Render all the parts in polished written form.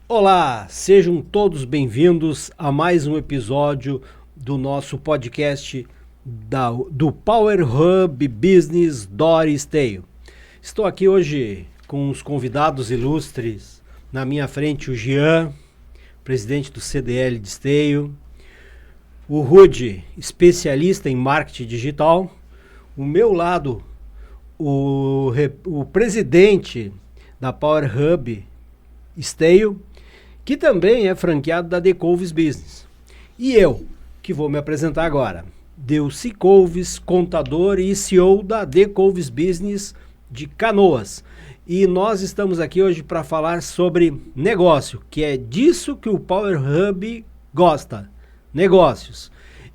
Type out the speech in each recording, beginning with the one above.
Olá, sejam todos bem-vindos a mais um episódio do nosso podcast do Power Hub Business Dori Esteio. Estou aqui hoje com os convidados ilustres. Na minha frente o Jean, presidente do CDL de Esteio, o Rudy, especialista em marketing digital, o meu lado, o presidente da Power Hub Esteio, que também é franqueado da Decolves Business. E eu, que vou me apresentar agora, Delci Colves, contador e CEO da Decolves Business de Canoas. E nós estamos aqui hoje para falar sobre negócio, que é disso que o Power Hub gosta, negócios.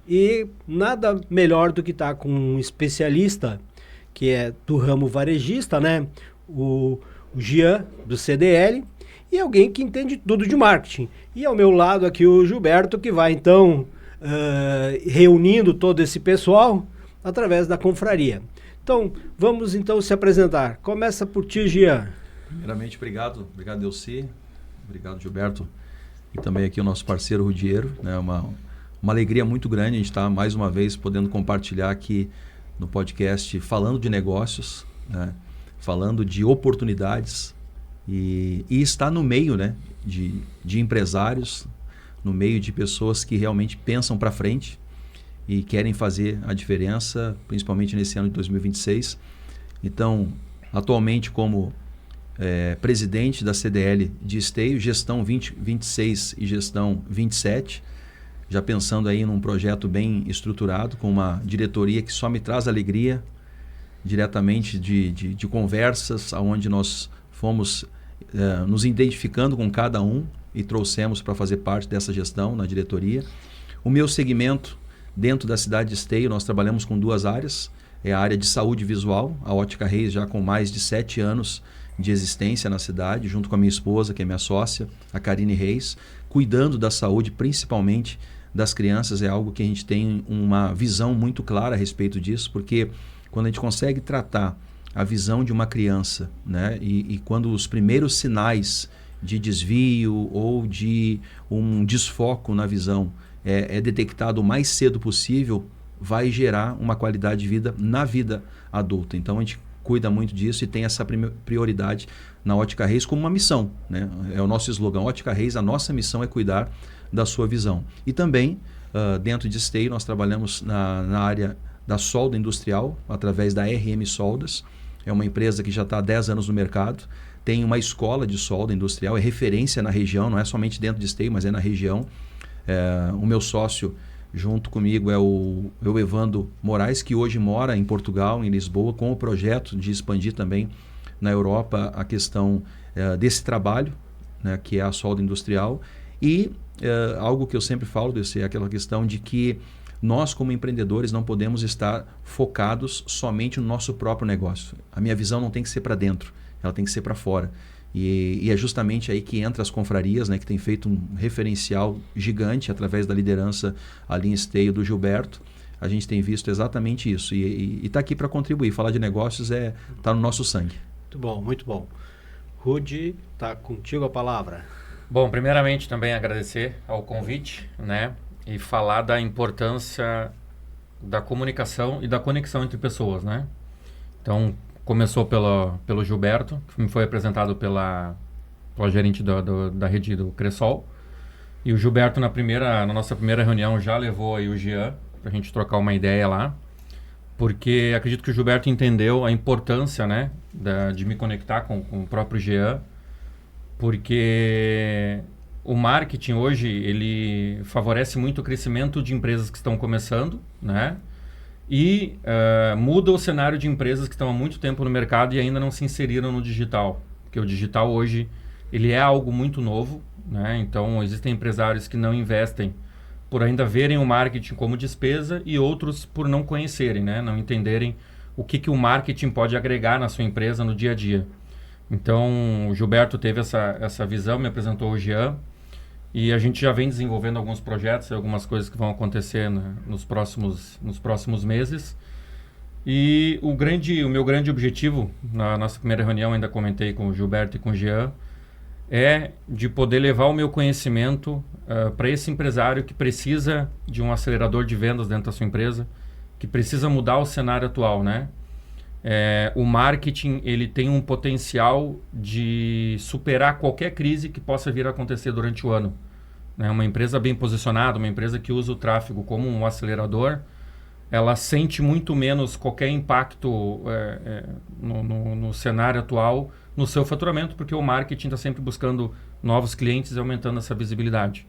E nada melhor do que estar com um especialista, que é do ramo varejista, né? O Jean, do CDL, e alguém que entende tudo de marketing. E ao meu lado aqui o Gilberto, que vai então reunindo todo esse pessoal através da confraria. Então, vamos então se apresentar. Começa por ti, Jean. Primeiramente, obrigado Delci, obrigado Gilberto, e também aqui o nosso parceiro Rudiero, né? Uma alegria muito grande a gente estar mais uma vez podendo compartilhar aqui no podcast, falando de negócios, né? Falando de oportunidades, e está no meio, né, de empresários, no meio de pessoas que realmente pensam para frente e querem fazer a diferença, principalmente nesse ano de 2026. Então, atualmente como presidente da CDL de Esteio, gestão 2026 e gestão 27, já pensando aí num projeto bem estruturado, com uma diretoria que só me traz alegria, diretamente de conversas, onde nós fomos nos identificando com cada um e trouxemos para fazer parte dessa gestão na diretoria. O meu segmento dentro da cidade de Esteio, nós trabalhamos com duas áreas. É a área de saúde visual, a Ótica Reis já com mais de 7 anos de existência na cidade, junto com a minha esposa, que é minha sócia, a Karine Reis, cuidando da saúde, principalmente das crianças. É algo que a gente tem uma visão muito clara a respeito disso, porque quando a gente consegue tratar a visão de uma criança, né? E quando os primeiros sinais de desvio ou de um desfoco na visão é detectado o mais cedo possível, vai gerar uma qualidade de vida na vida adulta. Então a gente cuida muito disso e tem essa prioridade na Ótica Reis como uma missão, né? É o nosso slogan, Ótica Reis, a nossa missão é cuidar da sua visão. E também, dentro de Esteio, nós trabalhamos na área da solda industrial, através da RM Soldas. É uma empresa que já está há 10 anos no mercado, tem uma escola de solda industrial, é referência na região, não é somente dentro de Esteio, mas é na região. O meu sócio, junto comigo, é o Evandro Moraes, que hoje mora em Portugal, em Lisboa, com o projeto de expandir também na Europa a questão desse trabalho, né, que é a solda industrial. E algo que eu sempre falo, é aquela questão de que nós, como empreendedores, não podemos estar focados somente no nosso próprio negócio. A minha visão não tem que ser para dentro, ela tem que ser para fora. E é justamente aí que entra as confrarias, né, que tem feito um referencial gigante através da liderança ali em Esteio do Gilberto. A gente tem visto exatamente isso. E está aqui para contribuir. Falar de negócios está no nosso sangue. Muito bom, muito bom. Rudy, está contigo a palavra. Bom, primeiramente também agradecer ao convite, né? E falar da importância da comunicação e da conexão entre pessoas, né? Então, começou pelo Gilberto, que me foi apresentado pela gerente da rede do Cressol. E o Gilberto, na nossa primeira reunião, já levou aí o Jean para a gente trocar uma ideia lá. Porque acredito que o Gilberto entendeu a importância, né, de me conectar com o próprio Jean. Porque o marketing hoje, ele favorece muito o crescimento de empresas que estão começando, né? E muda o cenário de empresas que estão há muito tempo no mercado e ainda não se inseriram no digital. Porque o digital hoje, ele é algo muito novo, né? Então, existem empresários que não investem por ainda verem o marketing como despesa e outros por não conhecerem, né? Não entenderem o que o marketing pode agregar na sua empresa no dia a dia. Então, o Gilberto teve essa visão, me apresentou o Jean, e a gente já vem desenvolvendo alguns projetos e algumas coisas que vão acontecer, né, nos próximos meses. E o meu grande objetivo, na nossa primeira reunião, ainda comentei com o Gilberto e com o Jean, é de poder levar o meu conhecimento para esse empresário que precisa de um acelerador de vendas dentro da sua empresa, que precisa mudar o cenário atual, né? O marketing, ele tem um potencial de superar qualquer crise que possa vir a acontecer durante o ano. Né? Uma empresa bem posicionada, uma empresa que usa o tráfego como um acelerador, ela sente muito menos qualquer impacto no cenário atual no seu faturamento, porque o marketing está sempre buscando novos clientes e aumentando essa visibilidade.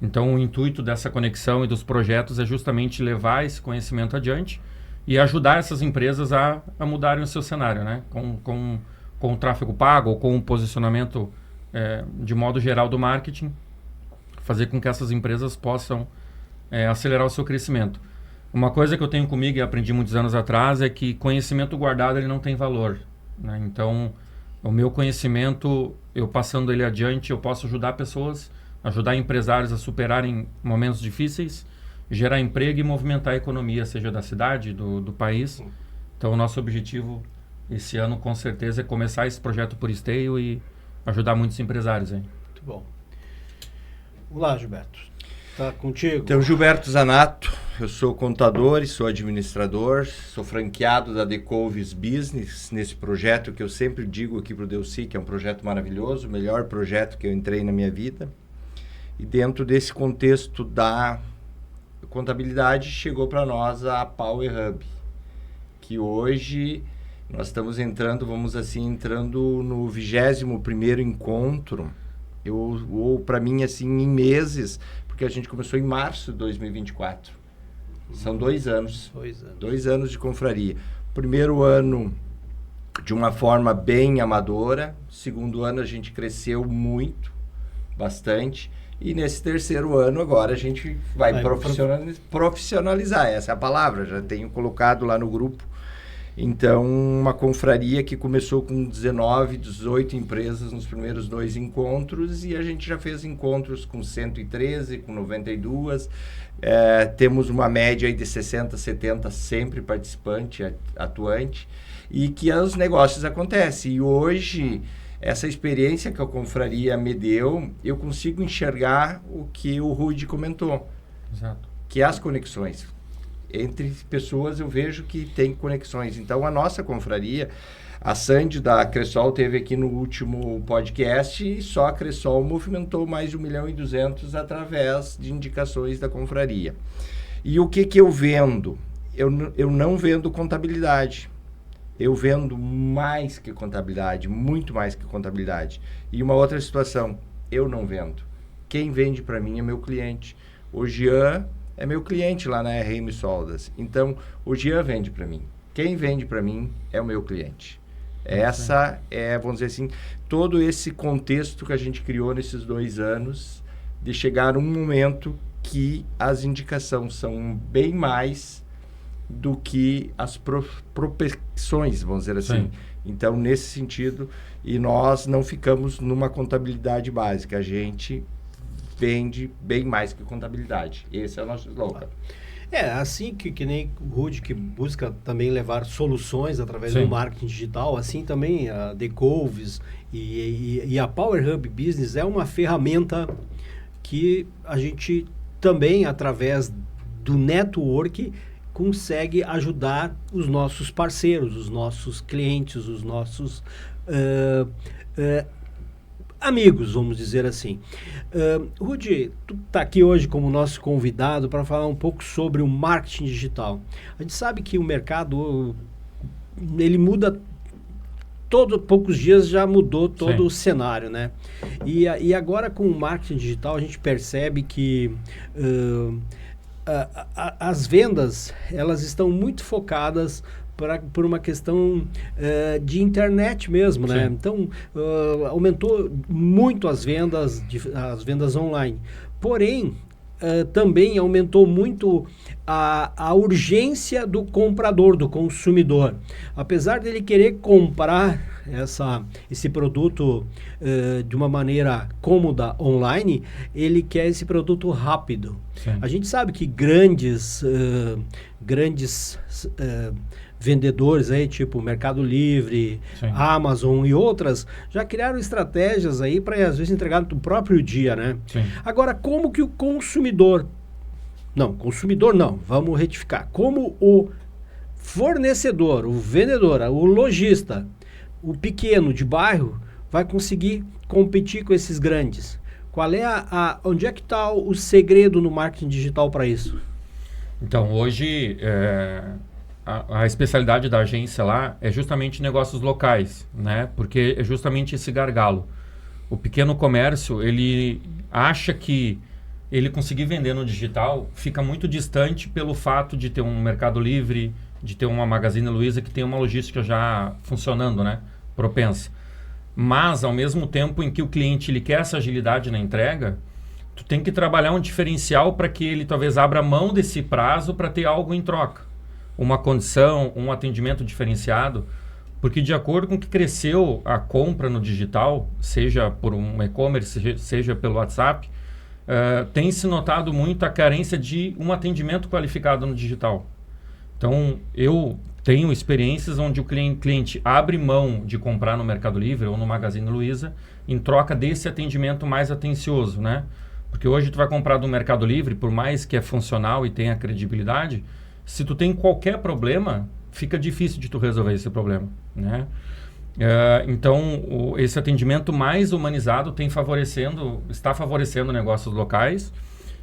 Então, o intuito dessa conexão e dos projetos é justamente levar esse conhecimento adiante e ajudar essas empresas a mudarem o seu cenário, né? Com o tráfego pago ou com o posicionamento de modo geral do marketing, fazer com que essas empresas possam acelerar o seu crescimento. Uma coisa que eu tenho comigo e aprendi muitos anos atrás é que conhecimento guardado ele não tem valor, né? Então, o meu conhecimento, eu passando ele adiante, eu posso ajudar pessoas, ajudar empresários a superarem momentos difíceis, gerar emprego e movimentar a economia, seja da cidade, do país. Então, o nosso objetivo esse ano, com certeza, é começar esse projeto por esteio e ajudar muitos empresários aí. Muito bom. Vamos lá, Gilberto. Tá contigo? Então, Gilberto Zanato, eu sou contador e sou administrador, sou franqueado da Decovis Business, nesse projeto que eu sempre digo aqui para o Delcy, que é um projeto maravilhoso, o melhor projeto que eu entrei na minha vida. E dentro desse contexto da contabilidade, chegou para nós a Power Hub, que hoje nós estamos entrando, entrando no 21º encontro, ou para mim, assim, em meses, porque a gente começou em março de 2024. São 2 anos. 2 anos. 2 anos de confraria. Primeiro ano de uma forma bem amadora. Segundo ano a gente cresceu muito, bastante. E nesse terceiro ano agora a gente vai profissionalizar. Essa é a palavra, já tenho colocado lá no grupo. Então, uma confraria que começou com 19, 18 empresas nos primeiros 2 encontros e a gente já fez encontros com 113, com 92. Temos uma média aí de 60, 70 sempre participante, atuante, e que os negócios acontecem. E hoje, essa experiência que a confraria me deu, eu consigo enxergar o que o Rudy comentou. Exato. Que é as conexões. Entre pessoas eu vejo que tem conexões. Então, a nossa confraria, a Sandy da Cressol teve aqui no último podcast e só a Cressol movimentou mais de 1.200.000 através de indicações da confraria. E o que eu vendo? Eu não vendo contabilidade. Eu vendo mais que contabilidade, muito mais que contabilidade. E uma outra situação, eu não vendo. Quem vende para mim é meu cliente. O Jean é meu cliente lá na RM Soldas. Então, o Jean vende para mim. Quem vende para mim é o meu cliente. Essa é, vamos dizer assim, todo esse contexto que a gente criou nesses 2 anos, de chegar um momento que as indicações são bem mais do que as prospecções, vamos dizer assim. Sim. Então, nesse sentido, e nós não ficamos numa contabilidade básica, a gente vende bem mais que contabilidade. Esse é o nosso slogan. Assim que nem o Rudy, que busca também levar soluções através do marketing digital, assim também a Decovis e a Power Hub Business é uma ferramenta que a gente também, através do network, consegue ajudar os nossos parceiros, os nossos clientes, os nossos amigos, vamos dizer assim. Rudy, tu está aqui hoje como nosso convidado para falar um pouco sobre o marketing digital. A gente sabe que o mercado, ele muda, poucos dias já mudou todo o cenário, né? E agora com o marketing digital a gente percebe que as vendas, elas estão muito focadas por uma questão de internet mesmo, né? Então, aumentou muito as vendas online. Porém, também aumentou muito a urgência do comprador, do consumidor. Apesar dele querer comprar esse produto de uma maneira cômoda online, ele quer esse produto rápido. Sim. A gente sabe que grandes vendedores aí, tipo Mercado Livre, Sim. Amazon e outras, já criaram estratégias aí para às vezes entregar no próprio dia, né? Sim. Agora, como que o consumidor não, vamos retificar. Como o fornecedor, o vendedor, o lojista, o pequeno de bairro vai conseguir competir com esses grandes? Qual é onde é que está o segredo no marketing digital para isso? Então, hoje, a especialidade da agência lá é justamente negócios locais, né? Porque é justamente esse gargalo. O pequeno comércio, ele acha que ele conseguir vender no digital fica muito distante pelo fato de ter um Mercado Livre, de ter uma Magazine Luiza que tem uma logística já funcionando, né? Propensa. Mas, ao mesmo tempo em que o cliente ele quer essa agilidade na entrega, tu tem que trabalhar um diferencial para que ele talvez abra mão desse prazo para ter algo em troca. Uma condição, um atendimento diferenciado, porque de acordo com que cresceu a compra no digital, seja por um e-commerce, seja pelo WhatsApp, tem se notado muito a carência de um atendimento qualificado no digital. Então, eu tenho experiências onde o cliente abre mão de comprar no Mercado Livre ou no Magazine Luiza em troca desse atendimento mais atencioso, né? Porque hoje tu vai comprar do Mercado Livre, por mais que é funcional e tenha credibilidade, se tu tem qualquer problema, fica difícil de tu resolver esse problema, né? Então, esse atendimento mais humanizado está favorecendo negócios locais.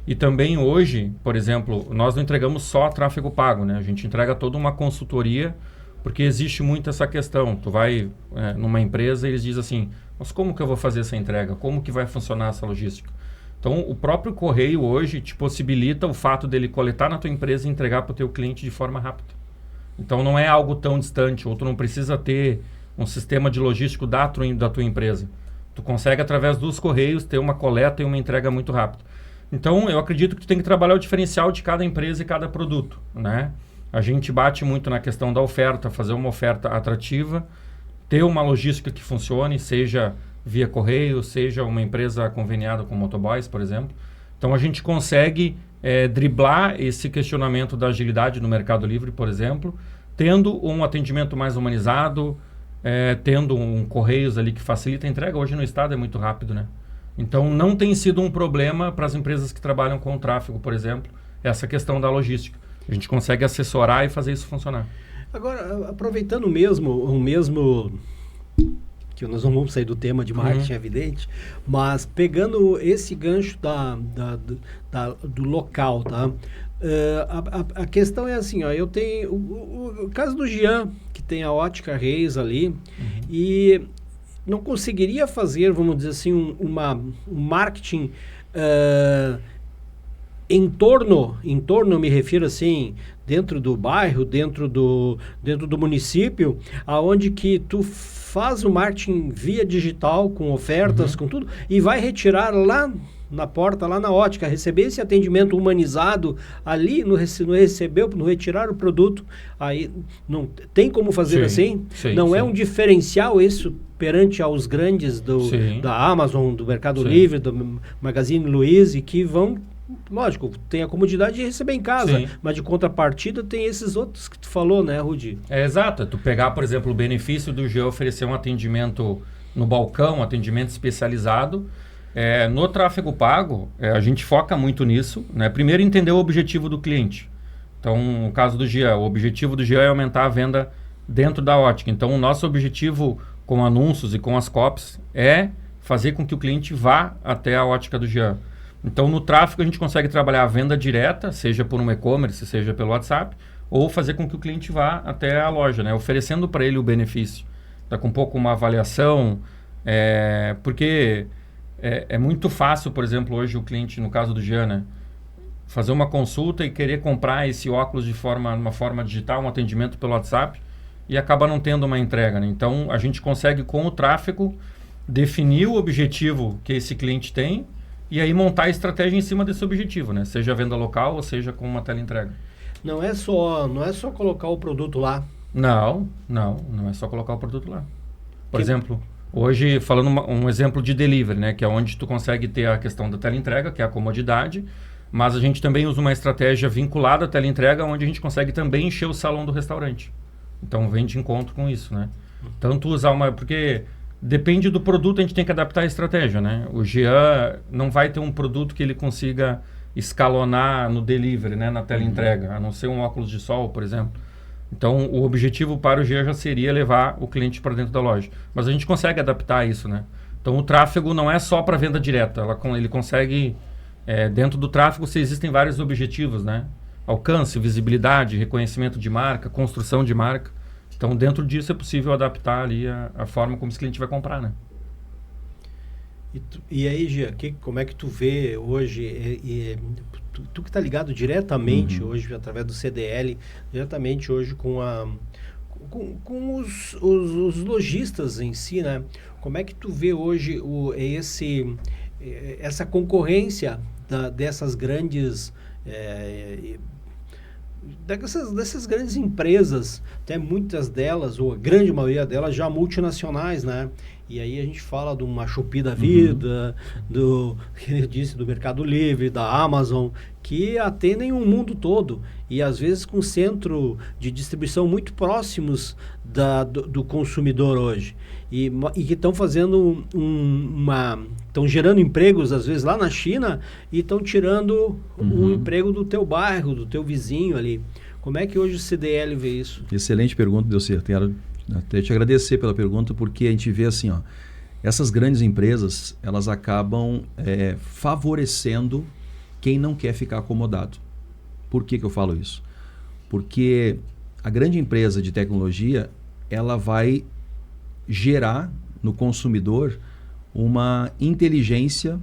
E também hoje, por exemplo, nós não entregamos só tráfego pago, né? A gente entrega toda uma consultoria, porque existe muito essa questão. Tu vai numa empresa e eles dizem assim, mas como que eu vou fazer essa entrega? Como que vai funcionar essa logística? Então, o próprio correio hoje te possibilita o fato dele coletar na tua empresa e entregar para o teu cliente de forma rápida. Então, não é algo tão distante, ou tu não precisa ter um sistema de logístico da tua empresa. Tu consegue, através dos correios, ter uma coleta e uma entrega muito rápida. Então, eu acredito que tu tem que trabalhar o diferencial de cada empresa e cada produto, né? A gente bate muito na questão da oferta, fazer uma oferta atrativa, ter uma logística que funcione, seja via correio, seja uma empresa conveniada com motoboys, por exemplo. Então, a gente consegue driblar esse questionamento da agilidade no Mercado Livre, por exemplo, tendo um atendimento mais humanizado, tendo um correios ali que facilita a entrega. Hoje no estado é muito rápido, né? Então, não tem sido um problema para as empresas que trabalham com o tráfego, por exemplo, essa questão da logística. A gente consegue assessorar e fazer isso funcionar. Agora, aproveitando o mesmo que nós não vamos sair do tema de marketing, é evidente, mas pegando esse gancho do local, tá? A questão é assim, ó, eu tenho o caso do Jean, que tem a Ótica Reis ali, e não conseguiria fazer, vamos dizer assim, um marketing em torno, eu me refiro assim, dentro do bairro, dentro do município, aonde que tu faz o marketing via digital, com ofertas, com tudo, e vai retirar lá na porta, lá na ótica, receber esse atendimento humanizado ali, no retirar o produto, aí não tem como fazer assim? Sim, não sim. É um diferencial isso perante aos grandes da Amazon, do Mercado Livre, do Magazine Luiza, que vão, lógico, tem a comodidade de receber em casa, mas de contrapartida tem esses outros que tu falou, né, Rudi? Exato. Tu pegar, por exemplo, o benefício do Jean oferecer um atendimento no balcão, um atendimento especializado. No tráfego pago, a gente foca muito nisso, né? Primeiro, entender o objetivo do cliente. Então, no caso do Jean, o objetivo do Jean é aumentar a venda dentro da ótica. Então, o nosso objetivo com anúncios e com as copies é fazer com que o cliente vá até a ótica do Jean. Então, no tráfego, a gente consegue trabalhar a venda direta, seja por um e-commerce, seja pelo WhatsApp, ou fazer com que o cliente vá até a loja, né? Oferecendo para ele o benefício. Tá com um pouco uma avaliação, porque é muito fácil, por exemplo, hoje o cliente, no caso do Jean, né, fazer uma consulta e querer comprar esse óculos de uma forma digital, um atendimento pelo WhatsApp, e acaba não tendo uma entrega, né? Então, a gente consegue, com o tráfego, definir o objetivo que esse cliente tem e aí montar a estratégia em cima desse objetivo, né? Seja venda local ou seja com uma teleentrega. Não é só colocar o produto lá. Não é só colocar o produto lá. Por exemplo, hoje, falando um exemplo de delivery, né? Que é onde tu consegue ter a questão da teleentrega, que é a comodidade, mas a gente também usa uma estratégia vinculada à teleentrega, onde a gente consegue também encher o salão do restaurante. Então vem de encontro com isso, né? Tanto usar porque depende do produto, a gente tem que adaptar a estratégia, né? O Jean não vai ter um produto que ele consiga escalonar no delivery, né? Na tela entrega, a não ser um óculos de sol, por exemplo. Então, o objetivo para o Jean já seria levar o cliente para dentro da loja. Mas a gente consegue adaptar isso, né? Então, o tráfego não é só para venda direta. Ele consegue... dentro do tráfego, existem vários objetivos, né? Alcance, visibilidade, reconhecimento de marca, construção de marca. Então, dentro disso é possível adaptar ali a forma como esse cliente vai comprar, né? E aí, Gia, como é que tu vê hoje, tu que está ligado diretamente hoje, através do CDL, diretamente hoje com os lojistas em si, né? Como é que tu vê hoje essa concorrência dessas grandes... dessas grandes empresas, até muitas delas, ou a grande maioria delas, já multinacionais, né? E aí a gente fala de uma Shopee da vida, que eu disse, do Mercado Livre, da Amazon, que atendem o mundo todo. E às vezes com centro de distribuição muito próximos do consumidor hoje. E que estão fazendo estão gerando empregos, às vezes, lá na China, e estão tirando o emprego do teu bairro, do teu vizinho ali. Como é que hoje o CDL vê isso? Excelente pergunta, Delcy. Quero até te agradecer pela pergunta, porque a gente vê assim, ó, essas grandes empresas, elas acabam favorecendo quem não quer ficar acomodado. Por que eu falo isso? Porque a grande empresa de tecnologia, ela vai gerar no consumidor uma inteligência,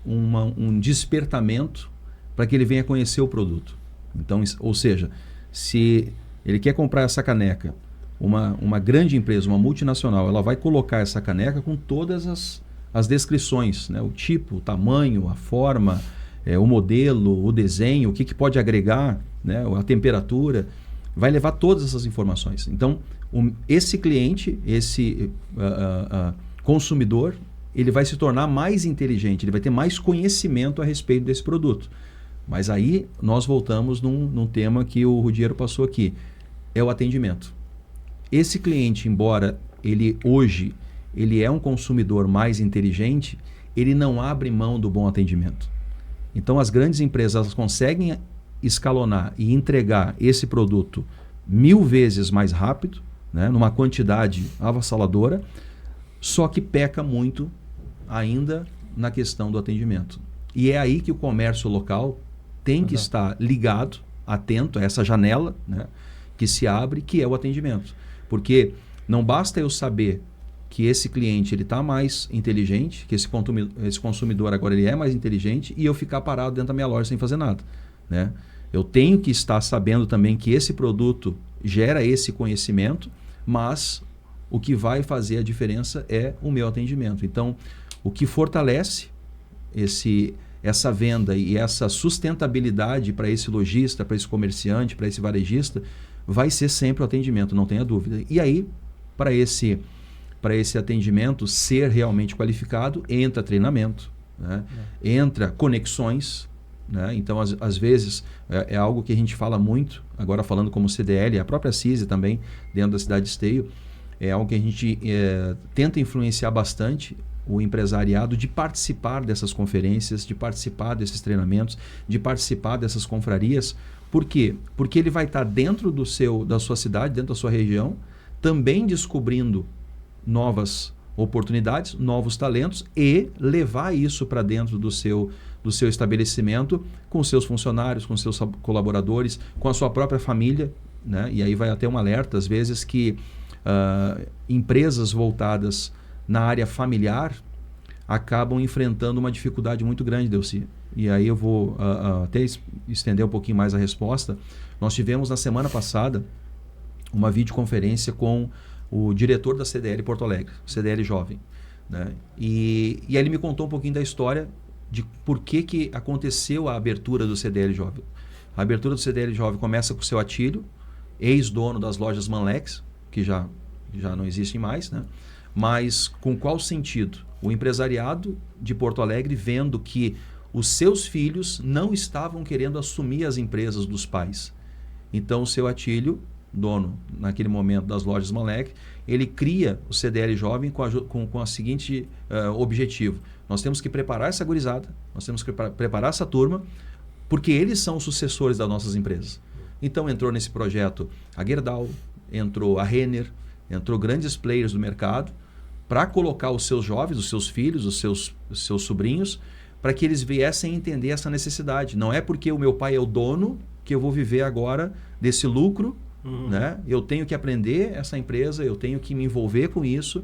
um despertamento para que ele venha conhecer o produto. Então, ou seja, se ele quer comprar essa caneca, uma grande empresa, uma multinacional, ela vai colocar essa caneca com todas as descrições, né? O tipo, o tamanho, a forma, o modelo, o desenho, o que pode agregar, né? A temperatura, vai levar todas essas informações. Então, esse cliente, esse consumidor, ele vai se tornar mais inteligente, ele vai ter mais conhecimento a respeito desse produto. Mas aí nós voltamos num tema que o Rudiero passou aqui, é o atendimento. Esse cliente, embora hoje ele é um consumidor mais inteligente, ele não abre mão do bom atendimento. Então as grandes empresas elas conseguem escalonar e entregar esse produto 1000 vezes mais rápido, né, numa quantidade avassaladora, só que peca muito ainda na questão do atendimento. E é aí que o comércio local tem que estar ligado, atento a essa janela, né, que se abre, que é o atendimento. Porque não basta eu saber que esse cliente está mais inteligente, que esse consumidor agora ele é mais inteligente e eu ficar parado dentro da minha loja sem fazer nada, né? Eu tenho que estar sabendo também que esse produto gera esse conhecimento, mas o que vai fazer a diferença é o meu atendimento. Então, o que fortalece essa venda e essa sustentabilidade para esse lojista, para esse comerciante, para esse varejista, vai ser sempre o atendimento, não tenha dúvida. E aí, para esse atendimento ser realmente qualificado, entra treinamento, né? Entra conexões, né? Então, às vezes, é algo que a gente fala muito, agora falando como CDL, a própria CISI também, dentro da cidade de Esteio, é algo que a gente tenta influenciar bastante o empresariado de participar dessas conferências, de participar desses treinamentos, de participar dessas confrarias. Por quê? Porque ele vai estar dentro da sua cidade, dentro da sua região, também descobrindo novas oportunidades, novos talentos e levar isso para dentro do seu estabelecimento com seus funcionários, com seus colaboradores, com a sua própria família, né? E aí vai até um alerta, às vezes, que empresas voltadas na área familiar acabam enfrentando uma dificuldade muito grande, Delcy. E aí eu vou até estender um pouquinho mais a resposta. Nós tivemos na semana passada uma videoconferência com o diretor da CDL Porto Alegre, CDL Jovem, né? E ele me contou um pouquinho da história de por que aconteceu a abertura do CDL Jovem. A abertura do CDL Jovem começa com o seu Atílio, ex-dono das lojas Manlex, que já não existem mais, né? Mas com qual sentido? O empresariado de Porto Alegre vendo que os seus filhos não estavam querendo assumir as empresas dos pais. Então o seu Atílio dono, naquele momento, das lojas Malek, ele cria o CDL Jovem com a seguinte objetivo. Nós temos que preparar essa gurizada, nós temos que preparar essa turma, porque eles são os sucessores das nossas empresas. Então entrou nesse projeto a Gerdau, entrou a Renner, entrou grandes players do mercado para colocar os seus jovens, os seus filhos, os seus sobrinhos, para que eles viessem entender essa necessidade. Não é porque o meu pai é o dono que eu vou viver agora desse lucro, né? Eu tenho que aprender essa empresa, eu tenho que me envolver com isso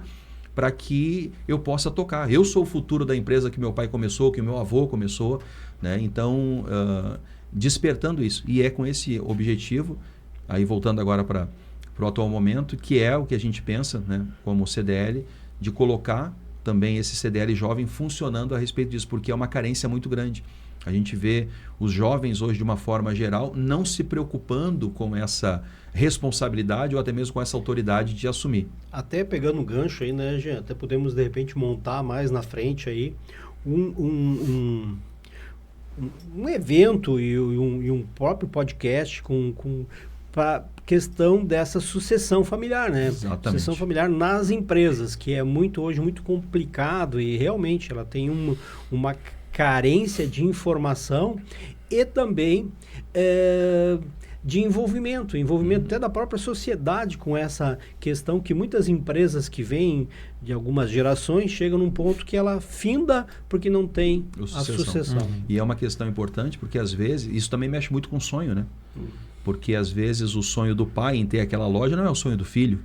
para que eu possa tocar. Eu sou o futuro da empresa que meu pai começou, que meu avô começou, né? Então, despertando isso. E é com esse objetivo, aí voltando agora para o atual momento, que é o que a gente pensa, né, como CDL, de colocar também esse CDL jovem funcionando a respeito disso, porque é uma carência muito grande. A gente vê os jovens hoje, de uma forma geral, não se preocupando com essa responsabilidade ou até mesmo com essa autoridade de assumir. Até pegando um gancho aí, né, Jean? Até podemos, de repente, montar mais na frente aí um evento e um próprio podcast para questão dessa sucessão familiar, né? Exatamente. Sucessão familiar nas empresas, que é hoje muito complicado e realmente ela tem uma carência de informação e também de envolvimento até da própria sociedade com essa questão que muitas empresas que vêm de algumas gerações chegam num ponto que ela finda porque não tem a sucessão. E é uma questão importante porque às vezes, isso também mexe muito com o sonho, né? Porque às vezes o sonho do pai em ter aquela loja não é o sonho do filho.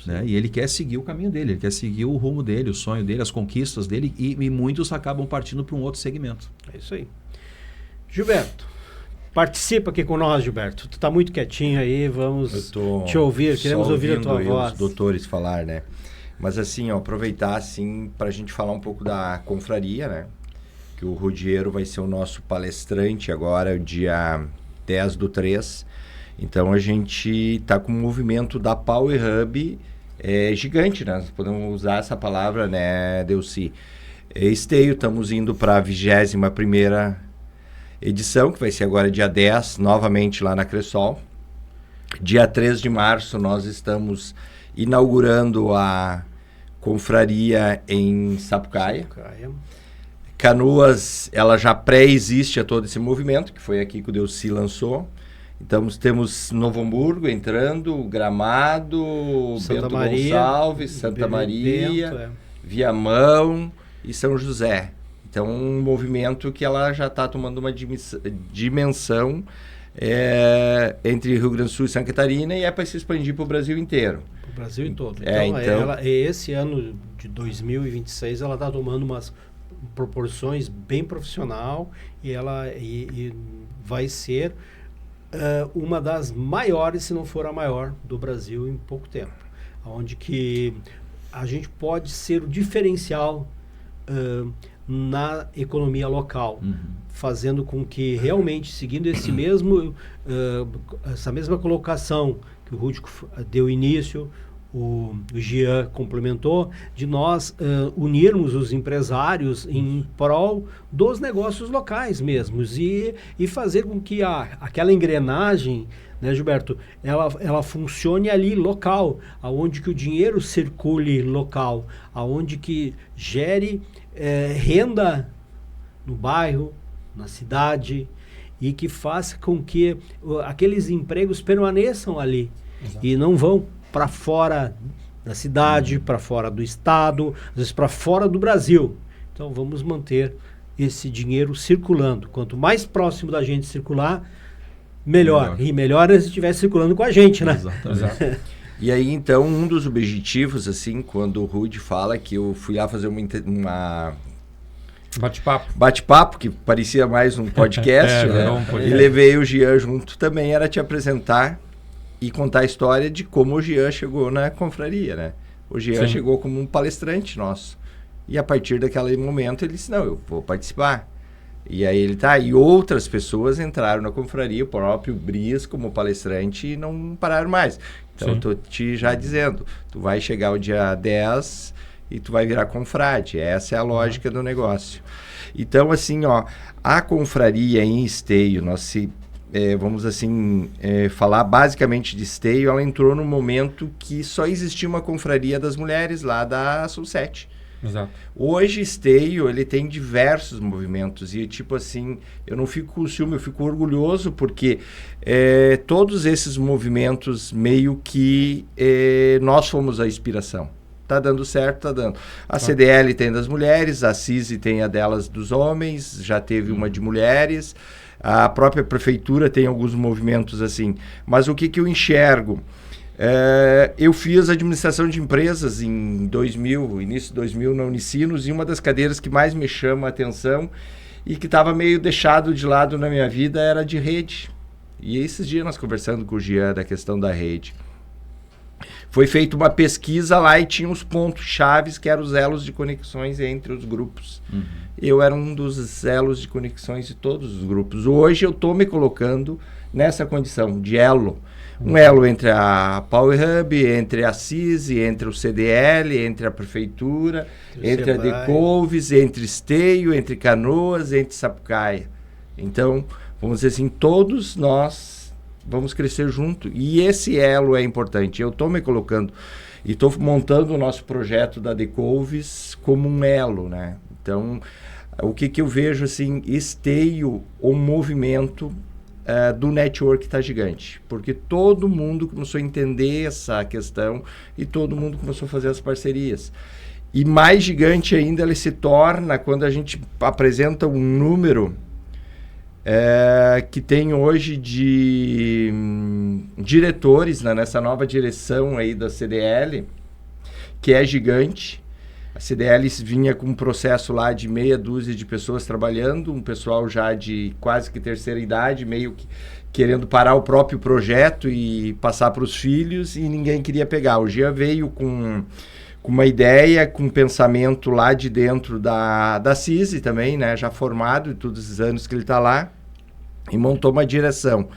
Né? E ele quer seguir o caminho dele, ele quer seguir o rumo dele, o sonho dele, as conquistas dele, e muitos acabam partindo para um outro segmento. É isso aí. Gilberto, participa aqui com nós, Gilberto. Tu está muito quietinho aí, vamos te ouvir, queremos ouvir a tua voz. Os doutores falar, né? Mas assim, aproveitar assim para a gente falar um pouco da confraria, né? Que o Rudiero vai ser o nosso palestrante agora, o dia 10/3. Então a gente está com um movimento da Power Hub gigante, né? Podemos usar essa palavra, né, Delcy? Esteio, estamos indo para a 21ª edição, que vai ser agora dia 10, novamente lá na Cressol. Dia 3 de março nós estamos inaugurando a confraria em Sapucaia. Canoas, ela já pré-existe a todo esse movimento, que foi aqui que o Delcy lançou. Então, temos Novo Hamburgo entrando, Gramado, Bento Gonçalves, Santa Maria, Viamão e São José. Então, um movimento que ela já está tomando uma dimensão entre Rio Grande do Sul e Santa Catarina e é para se expandir para o Brasil inteiro. O Brasil todo. Então, esse ano de 2026, ela está tomando umas proporções bem profissional e vai ser uma das maiores, se não for a maior, do Brasil em pouco tempo. Onde que a gente pode ser o diferencial na economia local, fazendo com que realmente, seguindo esse essa mesma colocação que o Rúdico deu início, o Jean complementou, de nós unirmos os empresários em prol dos negócios locais mesmos e fazer com que aquela engrenagem, né, Gilberto, ela funcione ali local, aonde que o dinheiro circule local, aonde que gere renda no bairro, na cidade e que faça com que aqueles empregos permaneçam ali. Exato. E não vão para fora da cidade, para fora do estado, às vezes para fora do Brasil. Então vamos manter esse dinheiro circulando. Quanto mais próximo da gente circular, melhor. E melhor é se estiver circulando com a gente, né? Exato. E aí, então, um dos objetivos, assim, quando o Rudy fala que eu fui lá fazer uma bate-papo, que parecia mais um podcast, né? E levei o Jean junto também, era te apresentar e contar a história de como o Jean chegou na confraria, né? O Jean chegou como um palestrante nosso. E a partir daquele momento ele disse, não, eu vou participar. E aí e outras pessoas entraram na confraria, o próprio Brias como palestrante e não pararam mais. Então eu tô te já dizendo, tu vai chegar o dia 10 e tu vai virar confrade. Essa é a lógica do negócio. Então, assim, a confraria em Esteio, nós vamos assim, falar basicamente de esteio, ela entrou no momento que só existia uma confraria das mulheres lá da Sul 7. Exato. Hoje, esteio, ele tem diversos movimentos e, tipo assim, eu não fico com ciúme, eu fico orgulhoso porque todos esses movimentos meio que nós fomos a inspiração. Tá dando certo, tá dando. A CDL tem das mulheres, a CISI tem a delas dos homens, já teve uma de mulheres, a própria prefeitura tem alguns movimentos assim. Mas o que eu enxergo? Eu fiz administração de empresas em 2000, início de 2000 na Unicinos, e uma das cadeiras que mais me chama a atenção e que estava meio deixado de lado na minha vida era de rede. E esses dias nós conversando com o Jean da questão da rede. Foi feita uma pesquisa lá e tinha os pontos chaves que eram os elos de conexões entre os grupos. Uhum. Eu era um dos elos de conexões de todos os grupos. Hoje eu estou me colocando nessa condição de elo. Um elo entre a Power Hub, entre a CISI, entre o CDL, entre a Prefeitura, entre a Decouves, entre Esteio, entre Canoas, entre Sapucaia. Então, vamos dizer assim, todos nós vamos crescer junto. E esse elo é importante. Eu estou me colocando e estou montando o nosso projeto da Decouves como um elo, né? Então, o que eu vejo, assim, Esteio, o movimento do network está gigante, porque todo mundo começou a entender essa questão e todo mundo começou a fazer as parcerias. E mais gigante ainda ele se torna quando a gente apresenta um número que tem hoje de diretores nessa nova direção aí da CDL, que é gigante. A CDL vinha com um processo lá de meia dúzia de pessoas trabalhando, um pessoal já de quase que terceira idade, meio que querendo parar o próprio projeto e passar para os filhos, e ninguém queria pegar. O Jean veio com uma ideia, com um pensamento lá de dentro da CISI também, né, já formado, de todos os anos que ele está lá, e montou uma direção.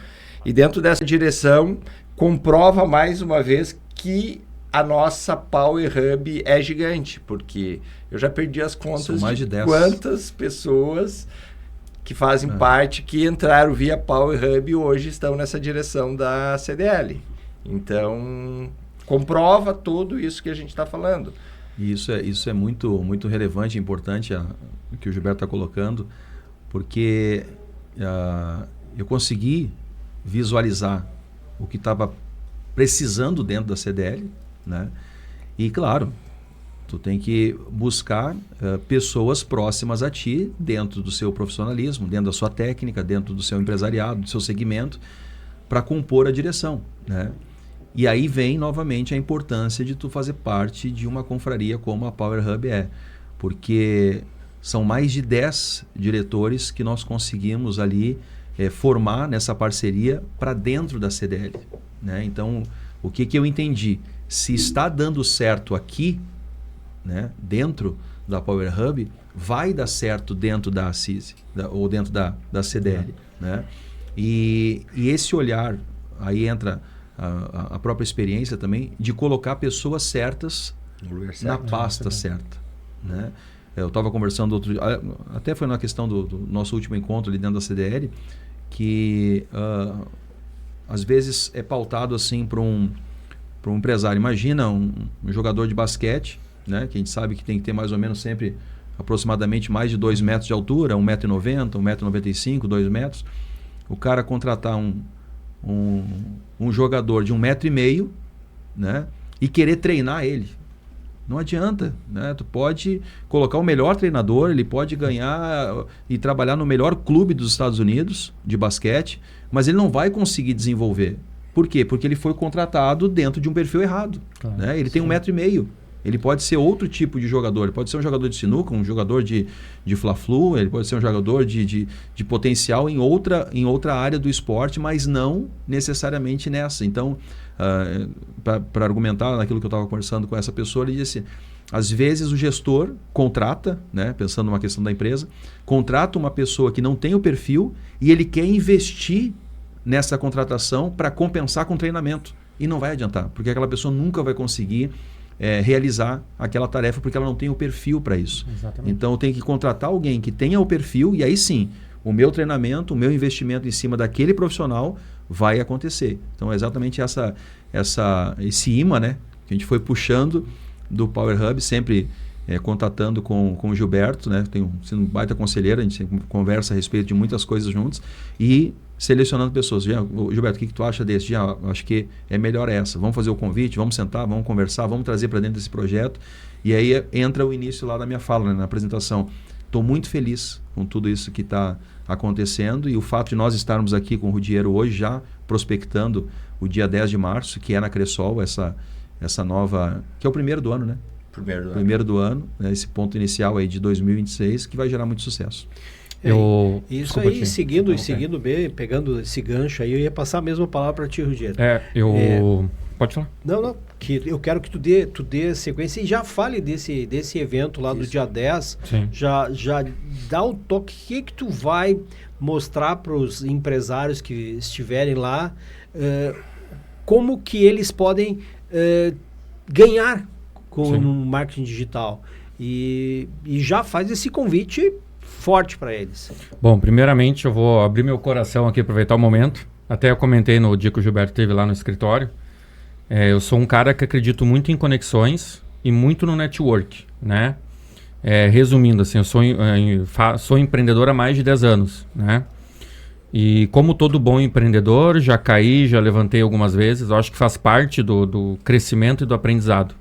E dentro dessa direção, comprova mais uma vez que a nossa Power Hub é gigante, porque eu já perdi as contas de quantas pessoas que fazem parte, que entraram via Power Hub e hoje estão nessa direção da CDL. Então, comprova tudo isso que a gente está falando. E isso é muito, muito relevante e importante o que o Gilberto está colocando, porque eu consegui visualizar o que estava precisando dentro da CDL, né? E claro, tu tem que buscar pessoas próximas a ti, dentro do seu profissionalismo, dentro da sua técnica, dentro do seu empresariado, do seu segmento, para compor a direção, né? E aí vem novamente a importância de tu fazer parte de uma confraria como a Power Hub porque são mais de 10 diretores que nós conseguimos ali formar nessa parceria para dentro da CDL, né? Então, o que eu entendi? Se está dando certo aqui, né, dentro da Power Hub, vai dar certo dentro da CISI, ou dentro da CDL. Né? E esse olhar, aí entra a própria experiência também, de colocar pessoas certas na pasta certa. Né? Eu estava conversando outro dia, até foi na questão do nosso último encontro ali dentro da CDL, que às vezes é pautado assim para um empresário. Imagina um jogador de basquete, né, que a gente sabe que tem que ter mais ou menos sempre aproximadamente mais de 2 metros de altura, 1,90 m, 1,95 m, 2 metros. O cara contratar um jogador de 1,5 m, né, e querer treinar ele. Não adianta, né? Tu pode colocar o melhor treinador, ele pode ganhar e trabalhar no melhor clube dos Estados Unidos de basquete, mas ele não vai conseguir desenvolver. Por quê? Porque ele foi contratado dentro de um perfil errado. Claro, né? Ele tem 1,5 m. Ele pode ser outro tipo de jogador. Ele pode ser um jogador de sinuca, um jogador de Fla-Flu, ele pode ser um jogador de potencial em outra área do esporte, mas não necessariamente nessa. Então, para argumentar naquilo que eu estava conversando com essa pessoa, ele disse, às vezes o gestor contrata, né, pensando numa questão da empresa, contrata uma pessoa que não tem o perfil e ele quer investir nessa contratação para compensar com treinamento. E não vai adiantar, porque aquela pessoa nunca vai conseguir realizar aquela tarefa, porque ela não tem o perfil para isso. Exatamente. Então tem que contratar alguém que tenha o perfil, e aí sim, o meu treinamento, o meu investimento em cima daquele profissional vai acontecer. Então é exatamente esse imã, né, que a gente foi puxando do Power Hub, sempre contatando com o Gilberto, né, sendo um baita conselheiro, a gente sempre conversa a respeito de muitas coisas juntos e selecionando pessoas. Gilberto, o que tu acha desse? Acho que é melhor essa. Vamos fazer o convite, vamos sentar, vamos conversar, vamos trazer para dentro desse projeto. E aí entra o início lá da minha fala, né, na apresentação. Estou muito feliz com tudo isso que está acontecendo e o fato de nós estarmos aqui com o Rudiero hoje já prospectando o dia 10 de março, que é na Cressol, essa nova, que é o primeiro do ano, né? Primeiro do ano, né? Esse ponto inicial aí de 2026, que vai gerar muito sucesso. Isso aí, seguindo bem, pegando esse gancho aí, eu ia passar a mesma palavra para ti, Rudiero. Pode falar. Não, que eu quero que tu dê sequência e já fale desse evento lá do dia 10. Sim. Já dá o toque que tu vai mostrar para os empresários que estiverem lá, como que eles podem ganhar com o marketing digital. E já faz esse convite forte para eles. Bom, primeiramente eu vou abrir meu coração aqui, aproveitar o momento. Até eu comentei no dia que o Gilberto esteve lá no escritório. Eu sou um cara que acredito muito em conexões e muito no network, né? Resumindo, assim, eu sou empreendedor há mais de 10 anos, né? E como todo bom empreendedor, já caí, já levantei algumas vezes. Eu acho que faz parte do crescimento e do aprendizado,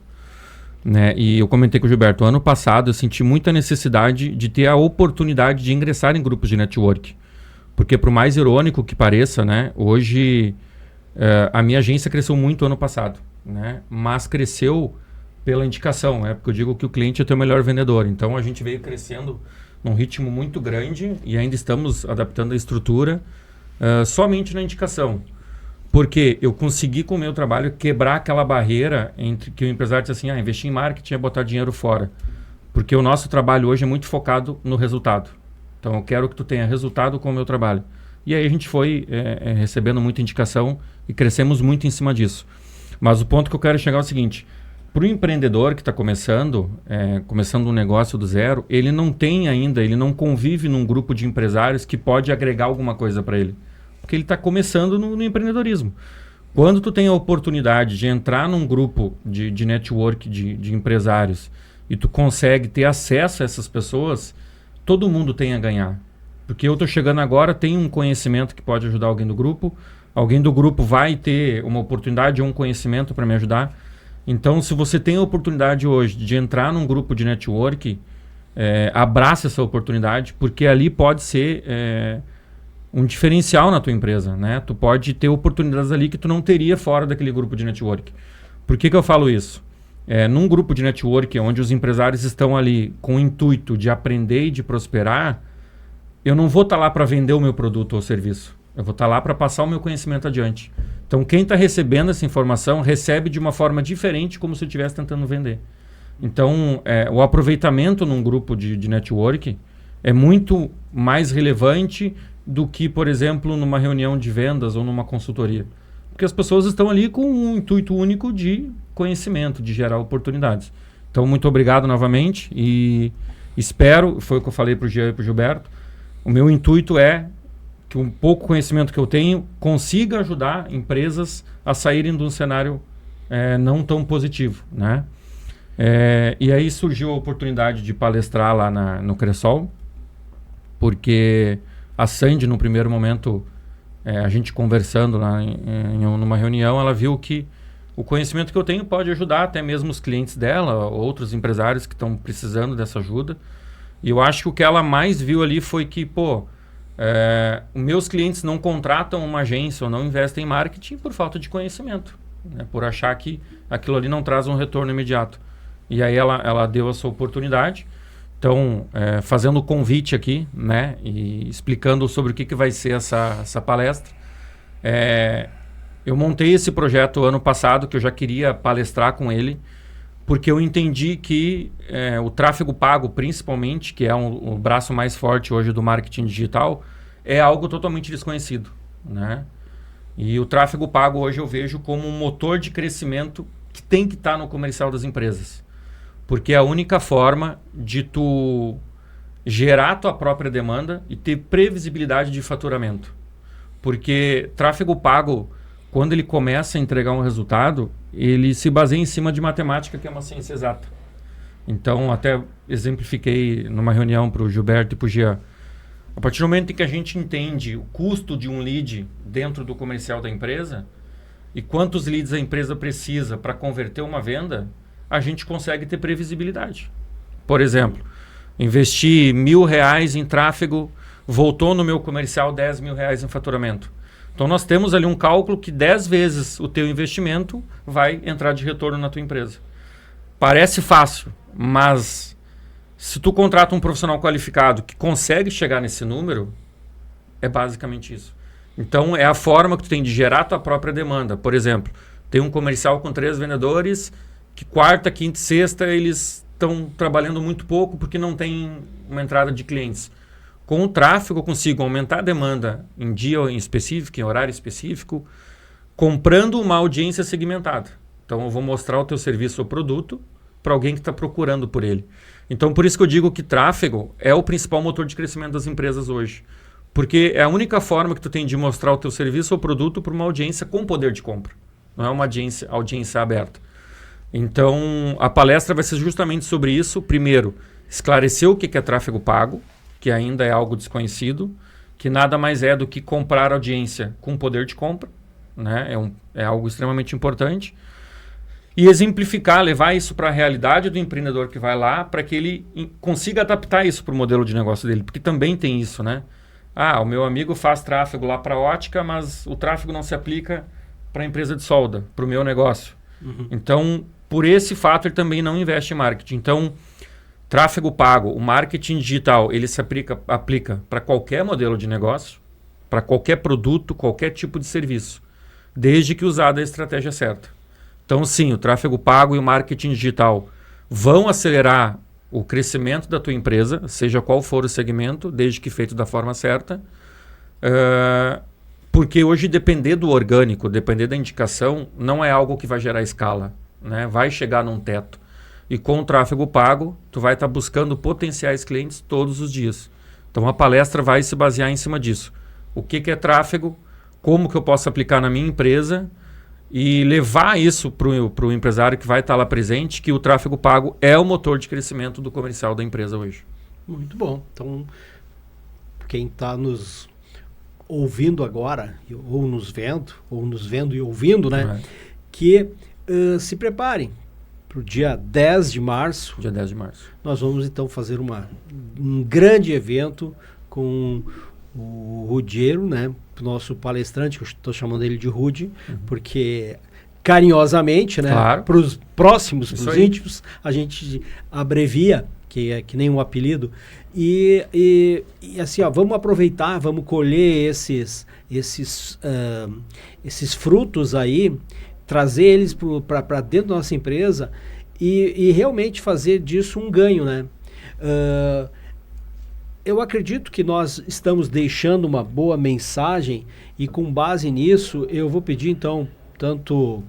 né? E eu comentei com o Gilberto, ano passado eu senti muita necessidade de ter a oportunidade de ingressar em grupos de network. Porque por mais irônico que pareça, né? Hoje a minha agência cresceu muito ano passado, né? Mas cresceu pela indicação, porque eu digo que o cliente é o teu melhor vendedor. Então a gente veio crescendo num ritmo muito grande e ainda estamos adaptando a estrutura somente na indicação. Porque eu consegui com o meu trabalho quebrar aquela barreira entre que o empresário diz assim, investir em marketing é botar dinheiro fora. Porque o nosso trabalho hoje é muito focado no resultado. Então eu quero que tu tenha resultado com o meu trabalho. E aí a gente foi recebendo muita indicação e crescemos muito em cima disso. Mas o ponto que eu quero chegar é o seguinte, para o empreendedor que está começando um negócio do zero, ele não tem ainda, ele não convive num grupo de empresários que pode agregar alguma coisa para ele. Porque ele está começando no empreendedorismo. Quando tu tem a oportunidade de entrar num grupo de network de empresários e tu consegue ter acesso a essas pessoas, todo mundo tem a ganhar. Porque eu estou chegando agora, tenho um conhecimento que pode ajudar alguém do grupo vai ter uma oportunidade ou um conhecimento para me ajudar. Então, se você tem a oportunidade hoje de entrar num grupo de network, abraça essa oportunidade, porque ali pode ser um diferencial na tua empresa, né? Tu pode ter oportunidades ali que tu não teria fora daquele grupo de network. Por que eu falo isso? Num grupo de network onde os empresários estão ali com o intuito de aprender e de prosperar, eu não vou estar lá para vender o meu produto ou serviço. Eu vou estar lá para passar o meu conhecimento adiante. Então, quem está recebendo essa informação recebe de uma forma diferente, como se eu estivesse tentando vender. Então, o aproveitamento num grupo de network é muito mais relevante do que, por exemplo, numa reunião de vendas ou numa consultoria. Porque as pessoas estão ali com um intuito único de conhecimento, de gerar oportunidades. Então, muito obrigado novamente e espero, foi o que eu falei para o Jean e para o Gilberto, o meu intuito é que um pouco conhecimento que eu tenho consiga ajudar empresas a saírem de um cenário não tão positivo, né? E aí surgiu a oportunidade de palestrar lá no Cressol, porque a Sandy, no primeiro momento, a gente conversando lá numa reunião, ela viu que o conhecimento que eu tenho pode ajudar até mesmo os clientes dela, outros empresários que estão precisando dessa ajuda. E eu acho que o que ela mais viu ali foi que, meus clientes não contratam uma agência ou não investem em marketing por falta de conhecimento, né? Por achar que aquilo ali não traz um retorno imediato. E aí ela deu essa oportunidade. Então, fazendo o convite aqui, né, e explicando sobre o que vai ser essa palestra. Eu montei esse projeto ano passado, que eu já queria palestrar com ele, porque eu entendi que o tráfego pago, principalmente, que é o braço mais forte hoje do marketing digital, é algo totalmente desconhecido, né? E o tráfego pago hoje eu vejo como um motor de crescimento que tem que estar no comercial das empresas. Porque é a única forma de tu gerar a tua própria demanda e ter previsibilidade de faturamento. Porque tráfego pago, quando ele começa a entregar um resultado, ele se baseia em cima de matemática, que é uma ciência exata. Então, até exemplifiquei numa reunião para o Gilberto e para o Jean. A partir do momento em que a gente entende o custo de um lead dentro do comercial da empresa e quantos leads a empresa precisa para converter uma venda, a gente consegue ter previsibilidade. Por exemplo, investi R$1.000 em tráfego, voltou no meu comercial R$10.000 em faturamento. Então nós temos ali um cálculo que 10 vezes o teu investimento vai entrar de retorno na tua empresa. Parece fácil, mas se tu contrata um profissional qualificado que consegue chegar nesse número, é basicamente isso. Então é a forma que tu tem de gerar tua própria demanda. Por exemplo, tem um comercial com 3 vendedores que quarta, quinta e sexta eles estão trabalhando muito pouco porque não tem uma entrada de clientes. Com o tráfego eu consigo aumentar a demanda em dia em específico, em horário específico, comprando uma audiência segmentada. Então eu vou mostrar o teu serviço ou produto para alguém que está procurando por ele. Então por isso que eu digo que tráfego é o principal motor de crescimento das empresas hoje. Porque é a única forma que tu tem de mostrar o teu serviço ou produto para uma audiência com poder de compra. Não é uma audiência aberta. Então a palestra vai ser justamente sobre isso. Primeiro, esclarecer o que é tráfego pago, que ainda é algo desconhecido, que nada mais é do que comprar audiência com poder de compra, né? É algo extremamente importante. E exemplificar, levar isso para a realidade do empreendedor que vai lá, para que ele consiga adaptar isso para o modelo de negócio dele, porque também tem isso, né? O meu amigo faz tráfego lá para a ótica, mas o tráfego não se aplica para a empresa de solda, para o meu negócio. Uhum. Então, por esse fato, ele também não investe em marketing. Então, tráfego pago, o marketing digital, ele se aplica para qualquer modelo de negócio, para qualquer produto, qualquer tipo de serviço, desde que usada a estratégia certa. Então, sim, o tráfego pago e o marketing digital vão acelerar o crescimento da tua empresa, seja qual for o segmento, desde que feito da forma certa. Porque hoje depender do orgânico, depender da indicação, não é algo que vai gerar escala, né? Vai chegar num teto. E com o tráfego pago, tu vai estar buscando potenciais clientes todos os dias. Então a palestra vai se basear em cima disso. O que é tráfego, como que eu posso aplicar na minha empresa e levar isso para o empresário que vai estar lá presente, que o tráfego pago é o motor de crescimento do comercial da empresa hoje. Muito bom. Então, quem está nos ouvindo agora, ou nos vendo e ouvindo, né? Que se preparem para o dia 10 de março. Dia 10 de março. Nós vamos então fazer um grande evento com o Rudiero, né? Nosso palestrante, que eu estou chamando ele de Rudi, porque carinhosamente, né? Claro. Para os próximos, para os íntimos, a gente abrevia, que é que nem um apelido. E assim, vamos aproveitar, vamos colher esses frutos aí, trazer eles para dentro da nossa empresa e realmente fazer disso um ganho, né? Eu acredito que nós estamos deixando uma boa mensagem e com base nisso eu vou pedir então tanto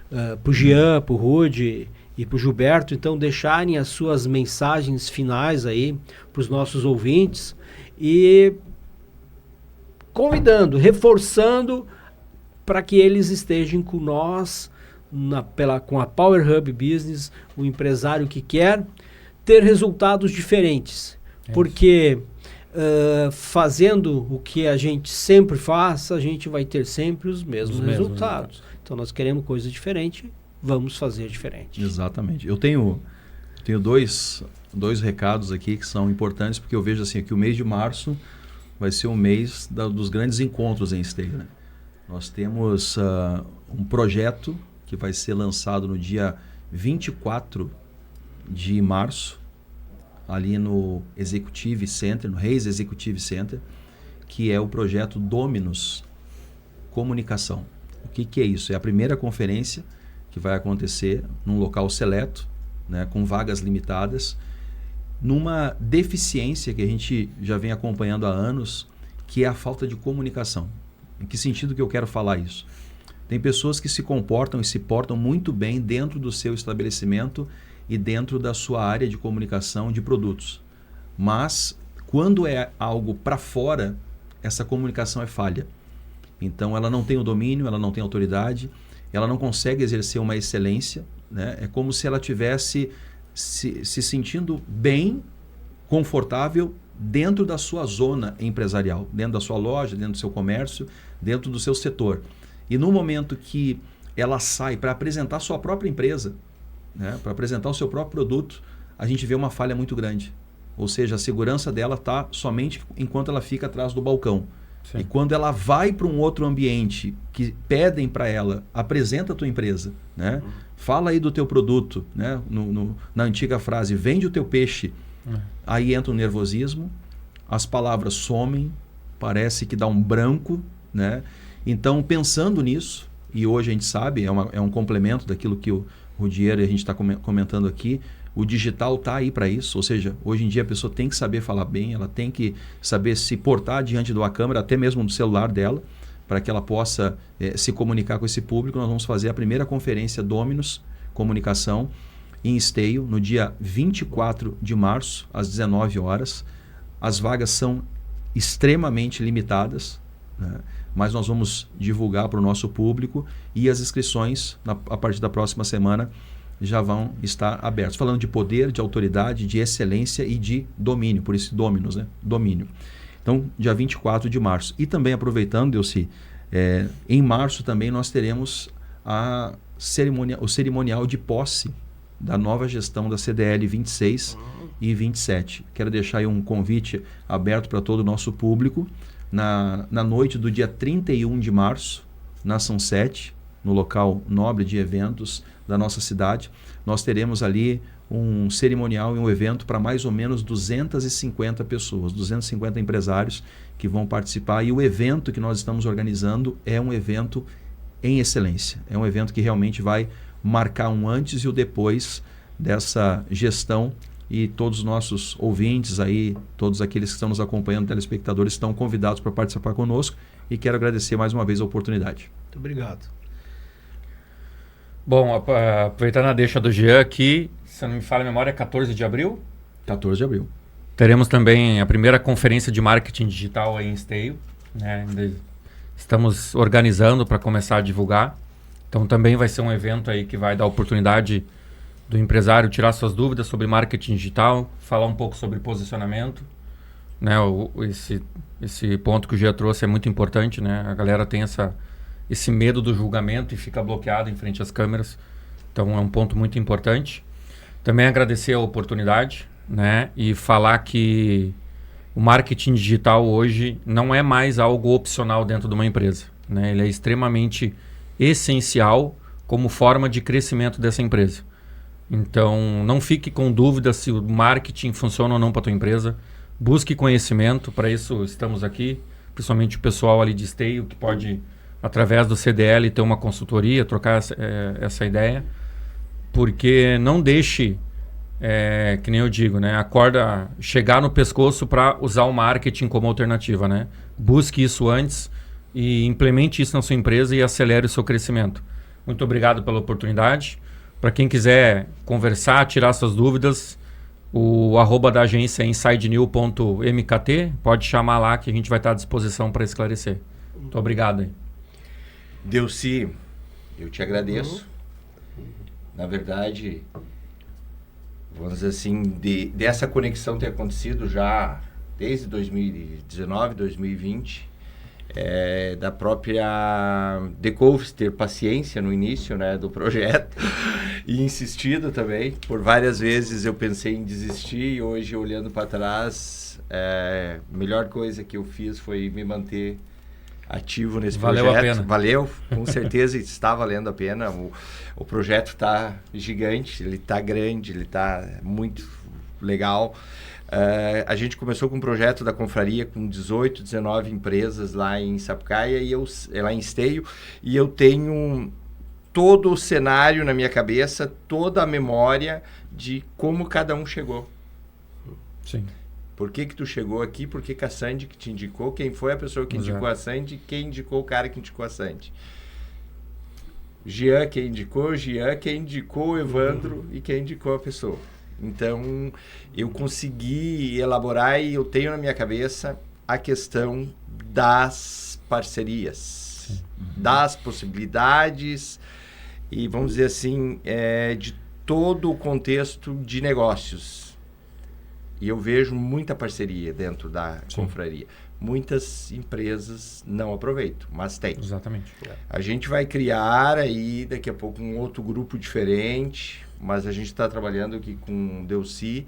para o Jean, para o Rudy e para o Gilberto então deixarem as suas mensagens finais aí para os nossos ouvintes e convidando, reforçando para que eles estejam com nós com a Power Hub Business, o empresário que quer ter resultados diferentes. Porque fazendo o que a gente sempre faz, a gente vai ter sempre os mesmos resultados. Então nós queremos coisa diferente, vamos fazer diferente. Exatamente. Eu tenho dois recados aqui que são importantes, porque eu vejo assim que o mês de março vai ser o mês dos grandes encontros em Esteio, né? Nós temos um projeto que vai ser lançado no dia 24 de março, ali no Executive Center, no Reis Executive Center, que é o projeto Dominus Comunicação. O que é isso? É a primeira conferência que vai acontecer num local seleto, né, com vagas limitadas, numa deficiência que a gente já vem acompanhando há anos, que é a falta de comunicação. Em que sentido que eu quero falar isso? Tem pessoas que se comportam e se portam muito bem dentro do seu estabelecimento e dentro da sua área de comunicação de produtos. Mas quando é algo para fora, essa comunicação é falha. Então ela não tem o domínio, ela não tem autoridade, ela não consegue exercer uma excelência, né? É como se ela tivesse se sentindo bem, confortável dentro da sua zona empresarial, dentro da sua loja, dentro do seu comércio, dentro do seu setor. E no momento que ela sai para apresentar a sua própria empresa, né, para apresentar o seu próprio produto, a gente vê uma falha muito grande. Ou seja, a segurança dela está somente enquanto ela fica atrás do balcão. Sim. E quando ela vai para um outro ambiente que pedem para ela, apresenta a tua empresa, né? Fala aí do teu produto, né? Na antiga frase, vende o teu peixe. Aí entra o nervosismo, as palavras somem, parece que dá um branco, né? Então, pensando nisso, e hoje a gente sabe, é um complemento daquilo que o Rudiero e a gente está comentando aqui, o digital está aí para isso, ou seja, hoje em dia a pessoa tem que saber falar bem, ela tem que saber se portar diante de uma câmera, até mesmo do celular dela, para que ela possa se comunicar com esse público. Nós vamos fazer a primeira conferência Dominus Comunicação em Esteio, no dia 24 de março, às 19 horas. As vagas são extremamente limitadas, né? Mas nós vamos divulgar para o nosso público e as inscrições, a partir da próxima semana, já vão estar abertas. Falando de poder, de autoridade, de excelência e de domínio, por isso Dominus, né? Domínio. Então, dia 24 de março. E também aproveitando, Delcy, em março também nós teremos o cerimonial de posse da nova gestão da CDL 26 e 27. Quero deixar aí um convite aberto para todo o nosso público. Na noite do dia 31 de março, na Sunset, no local nobre de eventos da nossa cidade, nós teremos ali um cerimonial e um evento para mais ou menos 250 pessoas, 250 empresários que vão participar. E o evento que nós estamos organizando é um evento em excelência. É um evento que realmente vai marcar um antes e o depois dessa gestão. E todos os nossos ouvintes aí, todos aqueles que estão nos acompanhando, telespectadores, estão convidados para participar conosco. E quero agradecer mais uma vez a oportunidade. Muito obrigado. Bom, aproveitando a deixa do Jean aqui, se não me falha a memória, é 14 de abril? 14 de abril. Teremos também a primeira conferência de marketing digital aí em Esteio, né? Estamos organizando para começar a divulgar. Então também vai ser um evento aí que vai dar oportunidade do empresário tirar suas dúvidas sobre marketing digital, falar um pouco sobre posicionamento, né? Esse ponto que o Gia trouxe é muito importante, né? A galera tem esse medo do julgamento e fica bloqueado em frente às câmeras. Então é um ponto muito importante. Também agradecer a oportunidade, né? E falar que o marketing digital hoje não é mais algo opcional dentro de uma empresa, né? Ele é extremamente essencial como forma de crescimento dessa empresa. Então, não fique com dúvida se o marketing funciona ou não para a tua empresa. Busque conhecimento, para isso estamos aqui, principalmente o pessoal ali de Esteio, que pode, através do CDL, ter uma consultoria, trocar essa ideia. Porque não deixe, que nem eu digo, né, a corda chegar no pescoço para usar o marketing como alternativa, né? Busque isso antes e implemente isso na sua empresa e acelere o seu crescimento. Muito obrigado pela oportunidade. Para quem quiser conversar, tirar suas dúvidas, o @ da agência é insidenew.mkt. Pode chamar lá que a gente vai estar à disposição para esclarecer. Muito obrigado. Delcy, eu te agradeço. Na verdade, vamos dizer assim, dessa conexão ter acontecido já desde 2019, 2020, da própria Decouves ter paciência no início, né, do projeto e insistido também. Por várias vezes eu pensei em desistir e hoje, olhando para trás, a melhor coisa que eu fiz foi me manter ativo nesse projeto. Valeu a pena. Valeu, com certeza está valendo a pena. O projeto está gigante, ele está grande, ele está muito legal. A gente começou com um projeto da confraria com 18, 19 empresas lá em Sapucaia, lá em Esteio, e eu tenho todo o cenário na minha cabeça, toda a memória de como cada um chegou. Sim. Por que tu chegou aqui? Por que a Sandy que te indicou? Quem foi a pessoa que indicou a Sandy? Quem indicou o cara que indicou a Sandy? Jean quem indicou o Evandro e quem indicou a pessoa. Então, eu consegui elaborar e eu tenho na minha cabeça a questão das parcerias, das possibilidades e, vamos dizer assim, de todo o contexto de negócios. E eu vejo muita parceria dentro da confraria. Muitas empresas não aproveitam, mas tem. Exatamente. A gente vai criar aí, daqui a pouco, um outro grupo diferente, mas a gente está trabalhando aqui com o Delcy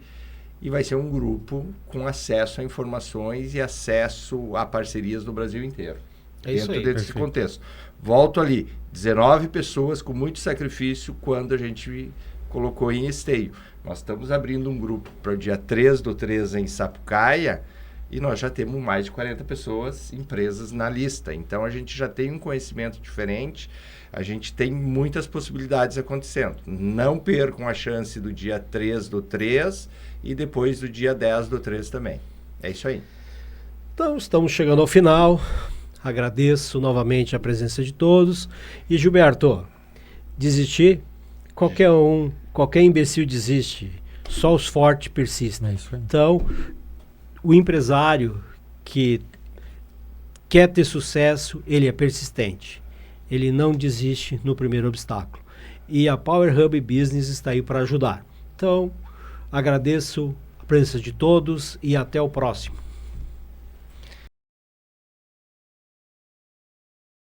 e vai ser um grupo com acesso a informações e acesso a parcerias no Brasil inteiro. É isso aí. Dentro desse contexto. Volto ali, 19 pessoas com muito sacrifício quando a gente colocou em Esteio. Nós estamos abrindo um grupo para o dia 3/3 em Sapucaia e nós já temos mais de 40 pessoas, empresas na lista. Então, a gente já tem um conhecimento diferente, a gente tem muitas possibilidades acontecendo. Não percam a chance do dia 3/3 e depois do dia 10/3 também. É isso aí. Então, estamos chegando ao final. Agradeço novamente a presença de todos. E, Gilberto, desistir? Qualquer imbecil desiste. Só os fortes persistem. É isso aí. Então, o empresário que quer ter sucesso, ele é persistente. Ele não desiste no primeiro obstáculo. E a Power Hub Business está aí para ajudar. Então, agradeço a presença de todos e até o próximo.